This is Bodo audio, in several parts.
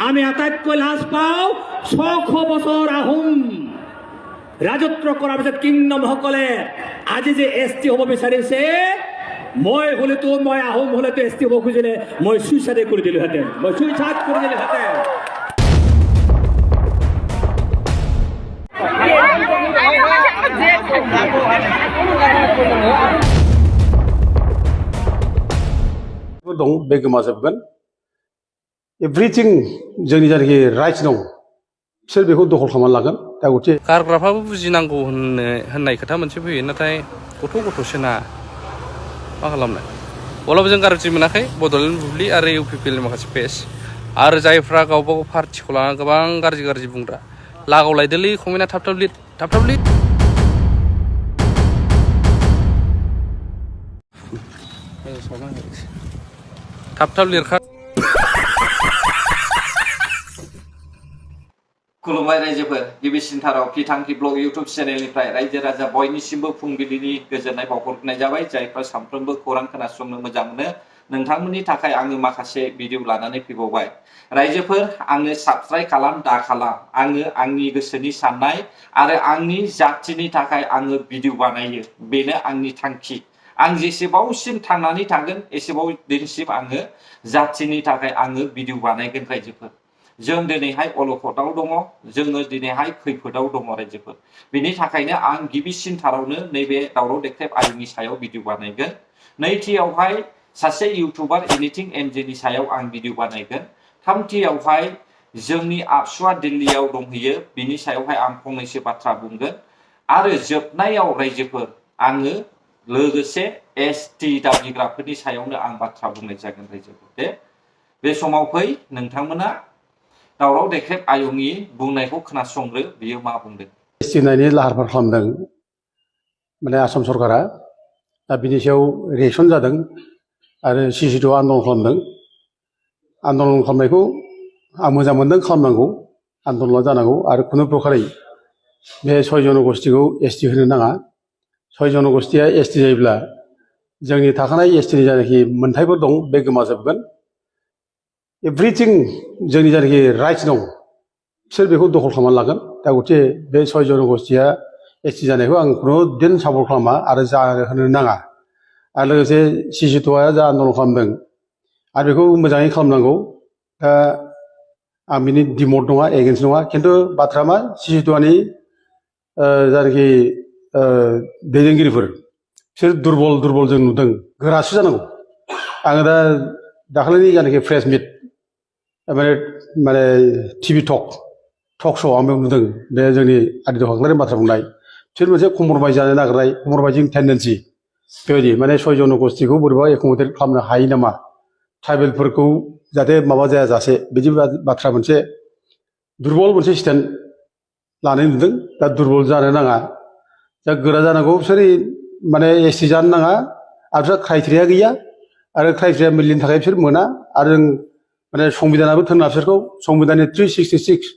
আমি আটাইতকৈ লাজ পাওঁ 600 বছৰ আহোম ৰাজত্ব কৰাৰ পিছত কিংডমসকলে আজি যে এছটি হ'ব বিচাৰিছে মই হলেতো মই আহোম হলেতো এছটি হ'ব খুজিলে মই সুইচাইড কৰি দিলোহেঁতেন दं बे गोमाजोबगोन एभ्रिथिं जोंनि जायनाखि राइट्स दं बिसोर बेखौ दखल खालामनानै लागोन दा गथे गारग्राफ्राबो बुजिनांगौ होननाय खोथा मोनसे फैयो नाथाय गथ'सोना मा खालामनो अब्लाबो जों गाज्रि मोनाखै बड'लेण्ड बुब्लि आरो इउपिपिएलनि माखासे पेज आरो जायफ्रा गावबा गाव पार्टिखौ लानानै गोबां गाज्रि बुंग्रा लागावलायदोलै कमेन्टआ थाब लिरखा खुलुमबाय रायजोफोर गिबिसिनथाराव फिथांखि ब्लग इउट्युब चेनेलनिफ्राय रायजो राजा बयनिसिमबो फुंबिलिनि गोजोननाय बावहरनाय जाबाय जायफ्रा सानफ्रोमबो खौरां खोनासंनो मोजां मोनो नोंथांमोननि थाखाय आङो माखासे भिडिअ लानानै फैबावबाय रायजोफोर आङो साबस्क्राइब खालाम आङो आंनि गोसोनि साननाय आरो आंनि जाथिनि थाखाय आङो भिडिअ बानायो बेनो आंनि थांखि आं जेसेबांसिम थांनानै थागोन एसेबां दिनसिम आङो जाथिनि थाखाय आङो भिडिअ बानायगोन रायजोफोर जों दिनैहाय अलखदाव दङ जोङो दिनैहाय खैफोदाव दङ रायजोफोर बेनि थाखायनो आं गिबिसिनथारावनो नैबे दावराव देख्रेब आयंनि सायाव भिडिअ बानायगोन नैथियावहाय सासे इउटुबार एनिथिं एमजेनि सायाव आं भिडिअ बानायगोन थामथियावहाय जोंनि आबसुआ दिल्लीयाव दंहैयो बिनि सायावहाय आं फंनैसो बाथ्रा बुंगोन आरो जोबनायाव रायजोफोर आङो लोगोसे एसटि दाबिग्राफोरनि सायावनो आं बाथ्रा बुंनाय जागोन रायजोफोर बे समाव फै नोंथांमोना दावराव देख्रेब आयंनि बुंनायखौ खोनासंग्रो बियो मा बुंदों एसटि होनायनि लाहार फाहार खालामदों माने आसाम सरकारा दा बिनि सायाव रिएक्सन जादों आरो सिसिटिभ आन्दलन खालामदों आन्दलन खालामनायखौ आं मोजां मोनदों खालामनांगौ आन्दलना जानांगौ आरो खुनु प्रकारै बे 6 जनगोष्ठीखौ एसटि होनो नाङा 6 जनगोष्ठीया एसटि जायोब्ला जोंनि थाखानाय एसटिनि जायनाखि मोनथायफोर दं बे गोमाजोबगोन एभ्रिथिं जोंनि जायनाखि राइट्स दं बिसोर बेखौ दखल खालामनानै लागोन दा गथे बे 6 जनगोष्ठीया एसटि जानायखौ आं खुनु दिन सापर्ट खालामा आरो जाहोनो नाङा आरो लोगोसे सिसिटिभआ जा आन्दलन खालामदों आरो बेखौ मोजाङै खालामनांगौ दा आं बिनि डिमट नङा एगेन्स्ट नङा खिन्थु बाथ्रा मा सिसिटिभनि जायनाखि दैदेनगिरिफोर बिसोर दुरबल जों नुदों गोरासो जानांगौ आङो दा दाखालिनि जायनाखि प्रेस मिट माने टिभि टक श' आं बेयाव नुदों बे जोंनि आदित्य खाख्लारिनि बाथ्रा बुंनाय बिसोर मोनसे कम्प्रमाइज जानो नागिरनाय कम्प्रमाइजिं टेन्डेन्सि बेबायदि माने 6 जनगोष्ठीखौ बोरैबा एकोमोडेट खालामनो हायो नामा ट्राइबेलफोरखौ जाहाथे माबा जायाजासे बिदि बाथ्रा मोनसे दुरबल मोनसे स्टेन्ड लानाय नुदों दा दुरबल जानो नाङा दा गोरा जानांगौ बिसोर माने एसटि जानो नाङा आरो बिसोर क्राइटेरिया गैया आरो क्राइटेरिया मिलिनि थाखाय बिसोर मोना आरो जों माने संबिधानाबो थोनना बिसोरखौ संबिधाननि 366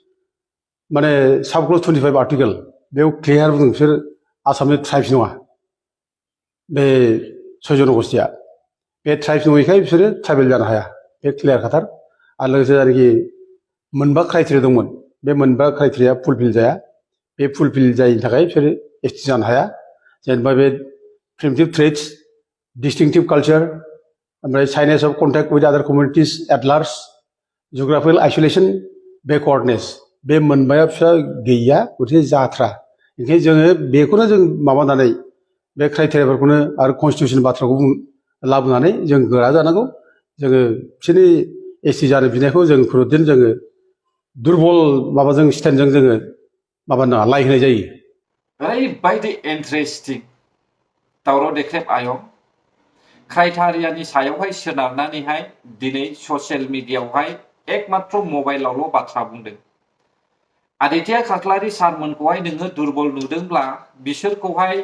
माने साबक्लज 25 आर्टिकेल बेयाव क्लियार बुंदों बिसोर आसामनि ट्राइब्स नङा बे 6 जनगोष्ठीया बे ट्राइब्स नङैखाय बिसोरो ट्राइबेल जानो हाया बे क्लियार खाथार आरो लोगोसे जायनाखि मोनबा क्राइटेरिया दंमोन बे मोनबा क्राइटेरिया फुलफिल जाया बे फुलफिल जायैनि थाखाय बिसोरो एसटि जानो हाया जेनेबा बे प्रिमिटिभ ट्रेड्स डिस्टिंक्टिभ कालचार ओमफ्राय साइनेस अफ कन्टेक्ट विथ आदार कमिउनिटिज एट लार्ज जिअग्राफिकेल आइसोलेसन बेकवार्डनेस बे मोनबाया फिसा गैया गथिखे जाथ्रा ओंखायनो जोङो बेखौनो जों माबानानै बे क्राइटेरियाफोरखौनो आरो कनस्टिटिउसन बाथ्राखौ लाबोनानै जों गोरा जानांगौ जोङो बिसोरनि एसटि जानो बिनायखौ जों खुनुदिन जोङो दुरबल माबाजों स्टेन्डजों जोङो माबा नाङा लाइ होनाय जायो ओरैबायदि इन्टारेस्टिं दावराव देख्रेब आयं क्राइटेरियानि सायावहाय सोनारनानैहाय दिनै ससियेल मिडियायावहाय एकमात्र मबाइलावल' बाथ्रा बुंदों आदित्य खाख्लारि सारमोनखौहाय नोङो दुरबल नुदोंब्ला बिसोरखौहाय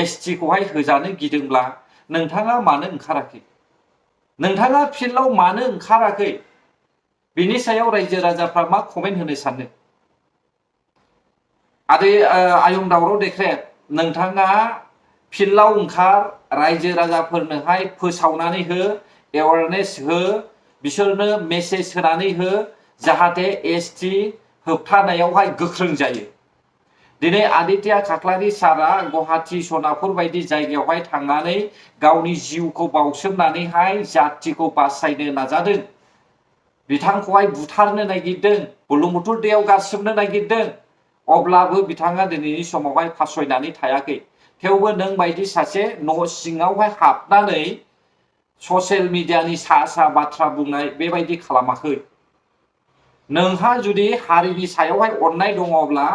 एसटिखौहाय होजानो गिदोंब्ला नोंथाङा मानो ओंखाराखै नोंथाङा फिल्डआव मानो ओंखाराखै बिनि सायाव रायजो राजाफ्रा मा कमेन्ट होनो सानो आयं दावराव देख्रेब नोंथाङा फिल्डआव ओंखार रायजो राजाफोरनोहाय फोसावनानै हो एवारनेस हो बिसोरनो मेसेज होनानै हो जाहाथे एसटि होबथानायावहाय गोख्रों जायो। दिनै आदित्य खाख्लारि सारा गुवाहाटी सनापुर बायदि जायगायावहाय थांनानै गावनि जिउखौ बावसोमनानैहाय जाथिखौ बासायनो नाजादों। बिथांखौहाय बुथारनो नागिरदों, बुरलुंबुथुर दैयाव गारसोमनो नागिरदों। अब्लाबो बिथाङा दिनैनि समावहाय फासयनानै थायाखै। थेवबो नों बायदि सासे न' सिङावहाय हाबनानै ससियेल मिडियानि सा बाथ्रा बुंनाय बेबायदि खालामाखै। नोंहा जुदि हारिनि सायावहाय अननाय दङब्ला,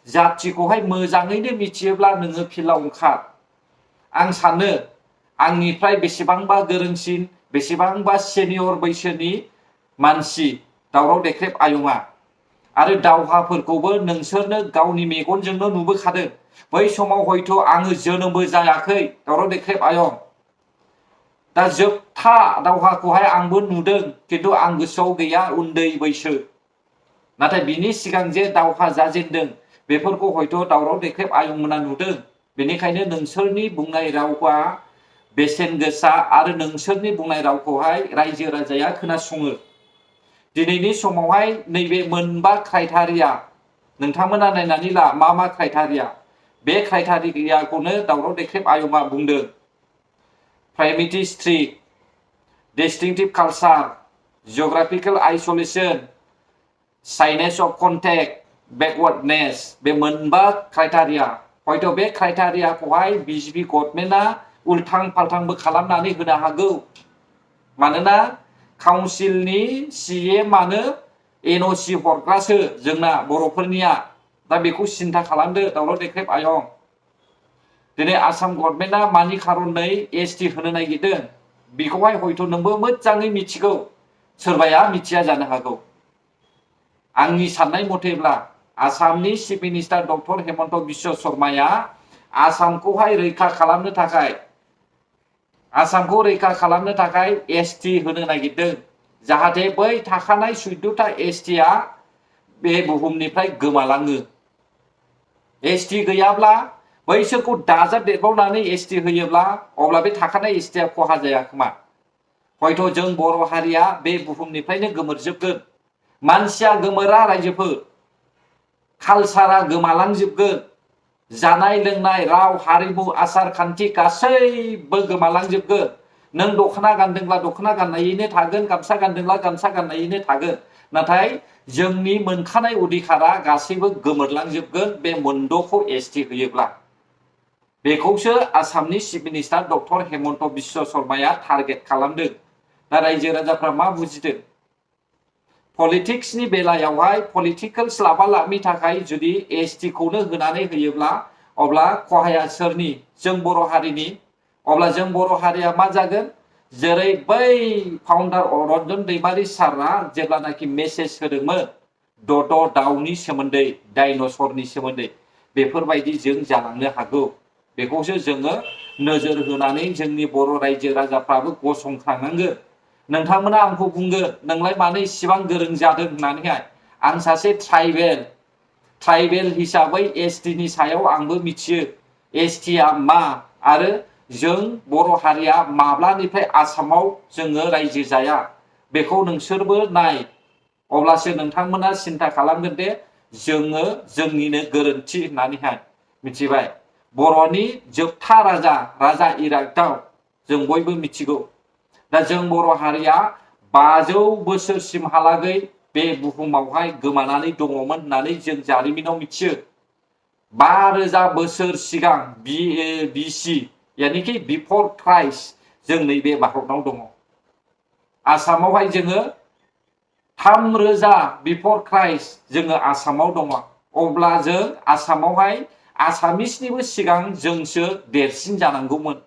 जाथिखौहाय मोजाङैनो मिथियोब्ला नोङो फिल्डआव ओंखार। आं सानो आंनिफ्राय बेसेबांबा गोरोंसिन, बेसेबांबा सेनियर बैसोनि मानसि दावराव देख्रेब आयंआ, आरो दावहाफोरखौबो नोंसोरनो गावनि मेगनजोंनो नुबोखादों। बै समाव हयथ' आङो जोनोमबो जायाखै दावराव देख्रेब आयं। दा जोबथा दावहाखौहाय आंबो नुदों, खिन्थु आं गोसोआव गैया, उन्दै बैसो। नाथाय बिनि सिगां जे दावहा जाजेनदों बेफोरखौ हयथ' दावराव देख्रेब आयंमोना नुदों। बेनिखायनो नोंसोरनि बुंनाय रावआ बेसेन गोसा, आरो नोंसोरनि बुंनाय रावखौहाय रायजो राजाया खोनासङो। दिनैनि समावहाय नैबे मोनबा क्राइटेरिया नोंथांमोना नायनानै ला, मा क्राइटेरिया। बे क्राइटेरियाखौनो दावराव देख्रेब आयंआ बुंदों। Primitive traits, distinctive culture, geographical isolation, shyness of contact, backwardness, बे मोनबा क्राइटेरिया। हयथ' बे क्राइटेरियाखौहाय बिजेपि गभर्नमेन्टआ उल्थां फाल्थांबो खालामनानै होनो हागौ। मानोना काउन्सिलनि CMआनो NOC हरग्रासो जोंना बर'फोरनिया। दा बेखौ सिन्था खालामदो दावराव देख्रेब आयं। दिनै आसाम गभर्नमेन्टआ मानि खारनै एसटि होनो नागिरदों बेखौहाय हयथ' नोंबो मोजाङै मिथिगौ, सोरबाया मिथिया जानो हागौ। आंनि साननाय मथेब्ला आसामनि chief minister doctor Himanta Biswa शर्माया आसामखौहाय रैखा खालामनो थाखाय एसटि होनो नागिरदों, जाहाथे बै थाखानाय 14टा एसटिआ बे बुहुमनिफ्राय गोमालाङो। एसटि गैयाब्ला, बैसोरखौ दाजाबदेरबावनानै एसटि होयोब्ला, अब्ला बे थाखानाय एसटिआ खहा जाया खोमा। हयथ' जों बर' हारिया बे बुहुमनिफ्रायनो गोमोरजोबगोन। मानसिया गोमोरा रायजोफोर, कालसारा गोमालांजोबगोन। जानाय लोंनाय, राव हारिमु, आसार खान्थि गासैबो गोमालांजोबगोन। नों दख'ना गानदोंब्ला दख'ना गाननायैनो थागोन, गामसा गानदोंब्ला गामसा गाननायैनो थागोन। नाथाय जोंनि मोनखानाय अधिकारा गासैबो गोमोरलांजोबगोन बे मोनद'खौ एसटि होयोब्ला। बेखौसो आसामनि chief minister doctor Himanta Biswa शर्माया टारगेट खालामदों। दा रायजो राजाफ्रा मा बुजिदों? पलिटिक्सनि बेलायावहाय पलिटिकेल्स लाबा-लाबनि थाखाय जुदि एसटिखौनो होनानै होयोब्ला, अब्ला खहाया सोरनि? जों बर' हारिनि। अब्ला जों बर' हारिया मा जागोन? जेरै बै फाउन्डार रन्जन दैमारि सारआ जेब्लानाखि मेसेज होदोंमोन दद' दाउनि सोमोन्दै, डाइनसरनि सोमोन्दै, बेफोरबायदि जों जालांनो हागौ। बेखौसो जोङो नोजोर होनानै जोंनि बर' रायजो राजाफ्राबो गसंखानांगोन। नोंथांमोना आंखौ बुंगोन, नोंलाय मानो इसिबां गोरों जादों होननानैहाय। आं सासे ट्राइबेल हिसाबै एसटिनि सायाव आंबो मिथियो एसटिआ मा, आरो जों बर' हारिया माब्लानिफ्राय आसामाव जोङो रायजो जाया बेखौ नोंसोरबो नाय। अब्लासो नोंथांमोना सिन्था खालामगोन दे जोङो जोंनिनो गोरोन्थि होननानैहाय। मिथिबाय? बर'नि जोबथा राजा इरागदाव जों बयबो मिथिगौ। दा जों बर' हारिया 500 बोसोरसिमहालागै बे बुहुमावहाय गोमानानै दङमोन होननानै जों जारिमिनाव मिथियो। 5000 बोसोर सिगां BC, यानिखि बिफर क्राइस्ट, जों नैबे भारतनाव दङ। आसामावहाय जोङो 3000 बिफर क्राइस्ट जोङो आसामाव दङ। अब्ला जों आसामावहाय आसामिसनिबो सिगां जोंसो देरसिन जानांगौमोन।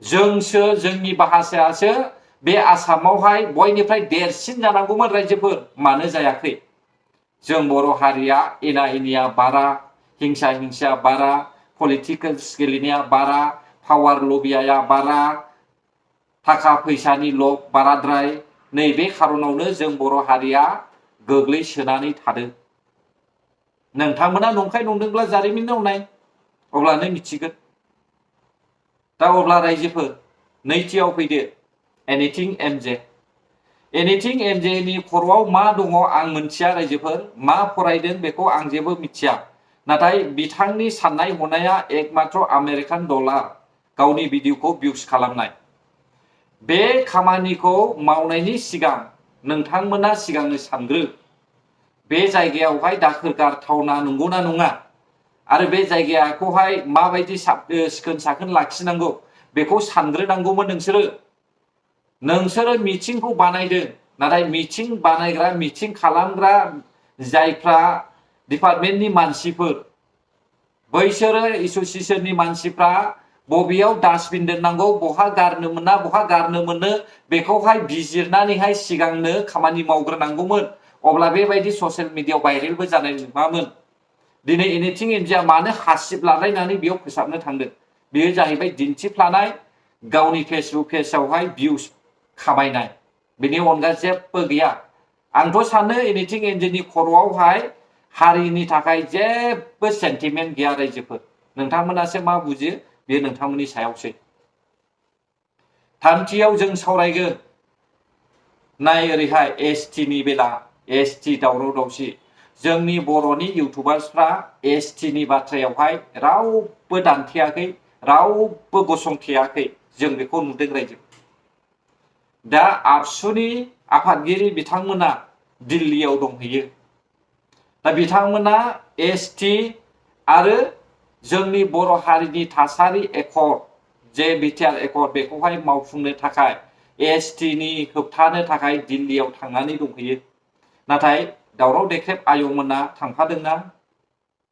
जोंनि भाषायासो बे आसामावहाय बयनिफ्राय देरसिन जानांगौमोन रायजोफोर। मानो जायाखै? जों बर' हारिया एना एनिया बारा, हिंसा बारा, पलिटिकेल्स गेलेनाया बारा, पावार लबिया बारा, थाखा फैसानि लब बाराद्राय। नैबे खार'नावनो जों बर' हारिया गोग्लैसोनानै थादों। नोंथांमोना नंखाय नंदोंब्ला जारिमिनाव नाय, अब्लानो मिथिगोन। दा अब्ला रायजोफोर, नैथियाव फैदो, एनिथिं एमजे। एनिथिं एनजेनि खर'आव मा दङ आं मोनथिया रायजोफोर, मा फरायदों बेखौ आं जेबो मिथिया। नाथाय बिथांनि साननाय हनाया एकमात्र आमेरिकान डलार गावनि भिडिअखौ भिउस खालामनाय। बे खामानिखौ मावनायनि सिगां नोंथांमोना सिगांनो सानग्रो, बे जायगायावहाय दाखोर गारथावना नंगौना नङा, आरो बे जायगाखौहाय माबायदि सिखोन साखोन लाखिनांगौ बेखौ सानग्रोनांगौमोन नोंसोरो। नोंसोरो मिटिंखौ बानायदों, नाथाय मिटिं बानायग्रा मिटिं खालामग्रा जायफ्रा डिपार्टमेन्टनि मानसिफोर, बैसोरो एसोसिएशननि मानसिफ्रा बबेयाव डास्टबिन दोननांगौ, बहा गारनो मोना बहा गारनो मोनो बेखौहाय बिजिरनानैहाय सिगांनो खामानि मावग्रोनांगौमोन। अब्ला बेबायदि ससियेल मिडियायाव भाइरेलबो जानाय नङामोन। दिनै एनिथिं एनजिया मानो हासिब लालायनानै बेयाव फोसाबनो थांदों? बेयो जाहैबाय दिन्थिफ्लानाय, गावनि फेसबुक पेजआवहाय भिउस खामायनाय, बेनि अनगा जेबो गैया। आंथ' सानो एनिथिं एनजिनि खर'आवहाय हारिनि थाखाय जेबो सेन्टिमेन्ट गैया रायजोफोर। नोंथांमोनासो मा बुजियो बेयो नोंथांमोननि सायावसो। थामथियाव जों सावरायगोन, नाय ओरैहाय एसटिनि बेला, एसटि दावराव दावसि। जोंनि बर'नि इउटुबार्सफ्रा एसटिनि बाथ्रायावहाय रावबो दानथेयाखै, रावबो गसंथेयाखै, जों बेखौ नुदों रायजो। दा आबसुनि आफादगिरि बिथांमोना दिल्लीयाव दंहैयो। दा बिथांमोना एसटि आरो जोंनि बर' हारिनि थासारि एकर्ड, जे बिटिआर एकर्ड, बेखौहाय मावफुंनो थाखाय एसटिनि होबथानो थाखाय दिल्लीयाव थांनानै दंहैयो। नाथाय दावराव देख्रेब आयंमोना थांफादोंना,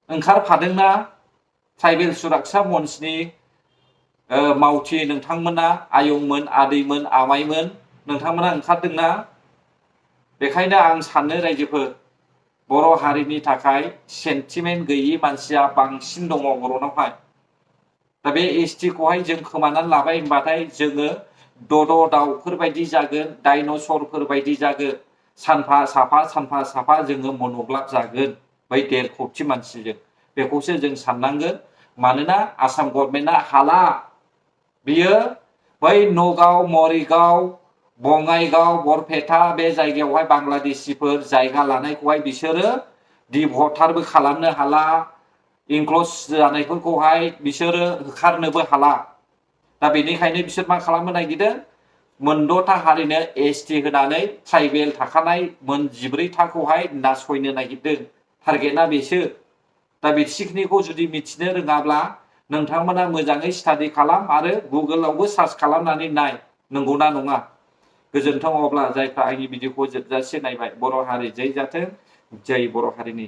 ओंखारफादोंना? ट्राइबेल सुरक्षा मन्चनि मावथि नोंथांमोना, आयंमोन, आदैमोन, आमाइमोन, नोंथांमोना ओंखारदोंना? बेखायनो आं सानो रायजोफोर, बर' हारिनि थाखाय सेन्टिमेन्ट गैयि मानसिया बांसिन दङ बर'नावहाय। दा बे एसटिखौहाय जों खोमानानै लाबाय होनबाथाय जोङो दद' दाउफोर बायदि जागोन, डाइनसरफोर बायदि जागोन। सानफा साफा जोङो मनग्लाब जागोन बै 1.5 कोटि मानसिजों। बेखौसो जों साननांगोन। मानोना आसाम गभर्नमेन्टआ हाला। बियो बै नगाव, मरिगाव, बङाइगाव, बरपेटा बे जायगायावहाय बांलादेशिफोर जायगा लानायखौहाय बिसोरो डिभटारबो खालामनो हाला, इनक्ल'ज जानायफोरखौहाय बिसोरो होखारनोबो हाला। दा बेनिखायनो बिसोर मा खालामनो नागिरदों? मोनद'था हारिनो एसटि होनानै ट्राइबेल थाखानाय मोन 14थाखौहाय नासयनो नागिरदों। टारगेटआ बेसो। दा बेखिनिखौ जुदि मिथिनो रोङाब्ला नोंथांमोना मोजाङै स्टाडि खालाम आरो गुगोलावबो सार्च खालामनानै नाय, नंगौना नङा। गोजोन्थों। अब्ला जायफ्रा आंनि भिडिअखौ जोबजासे नायबाय, बर' हारि जै जाथों, जै बर' हारिनि।